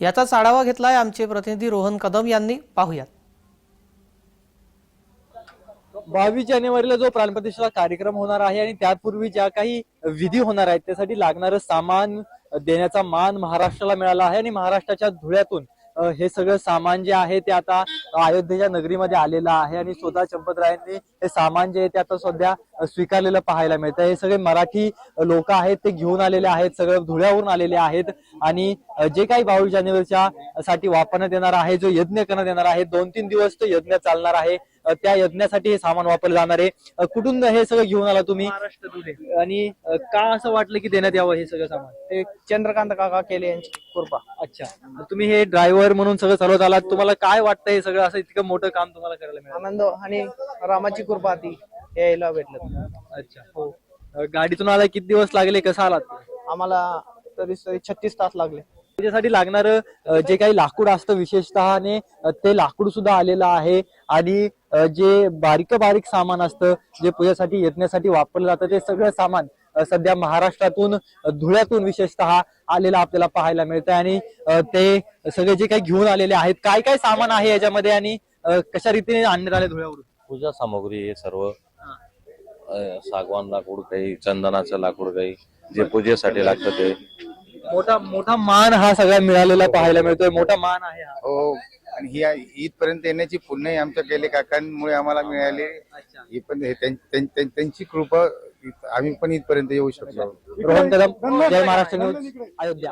याचाच आढावा घेतलाय आमचे प्रतिनिधी रोहन कदम यांनी। पाहूयात। 22 जानेवारीला जो प्राणप्रतिष्ठा कार्यक्रम होणार आहे आणि त्यापूर्वी ज्या काही विधी होणार आहेत त्यासाठी लागणारं सामान देण्याचा मान महाराष्ट्राला मिळाला आहे आणि महाराष्ट्राच्या धुळ्यातून हे सगळं सामान जे आहे ते आता अयोध्येच्या नगरीमध्ये आलेलं आहे आणि स्वतः चंपतरायांनी हे सामान जे आहे ते आता सध्या स्वीकारलेलं पाहायला मिळतं। हे सगळे मराठी लोक आहेत ते घेऊन आलेले आहेत, सगळं धुळ्यावरून आलेले आहेत आणि जे काही 22 जानेवारीच्या साठी वापरण्यात येणार आहे, जो यज्ञ करण्यात येणार आहे, 2-3 दिवस तो यज्ञ चालणार आहे, त्या यज्ञासाठी हे सामान वापरलं जाणार आहे। कुठून हे सगळं घेऊन आला तुम्ही? महाराष्ट्र आणि का असं वाटलं की देण्यात यावं हे सगळं सामान? ते चंद्रकांत काका केले यांची कृपा। अच्छा, तुम्ही हे ड्रायव्हर म्हणून सगळं चालवत आलात, तुम्हाला काय वाटतं हे सगळं असं इतकं मोठं काम तुम्हाला करायला मिळालं? आनंद आणि रामाची कृपा ती यायला भेटलं। अच्छा, हो। गाडीतून आला किती दिवस लागले, कसं आलात? आम्हाला तरी 36 तास लागले। पूजेसाठी लागणारं जे काही लाकूड असतं विशेषतः ते लाकूड सुद्धा आलेलं आहे आणि जे बारीक सामान असतं जे पूजेसाठी यज्ञासाठी वापरलं जातं ते सगळं सामान सध्या महाराष्ट्रातून धुळ्यातून विशेषतः आलेलं आपल्याला पाहायला मिळतंय आणि ते सगळे जे काही घेऊन आलेले आहेत, काय काय सामान आहे याच्यामध्ये आणि कशा रीतीने आणण्यात आले धुळ्यावरून? पूजा सामग्री हे सर्व सागवान लाकूड, काही चंदनाचं लाकूड, काही जे पूजेसाठी लागतं ते। मोठा मान हा सगळा मिळालेला पाहायला मिळतोय, मोठा मान आहे हा। हो, आणि ही इथपर्यंत येण्याची पुण्य आमच्या केले काकांमुळे आम्हाला मिळाले। ही पण त्यांची कृपा आम्ही पण इथपर्यंत येऊ शकलो। रोहन कदम, जय महाराष्ट्र न्यूज, अयोध्या।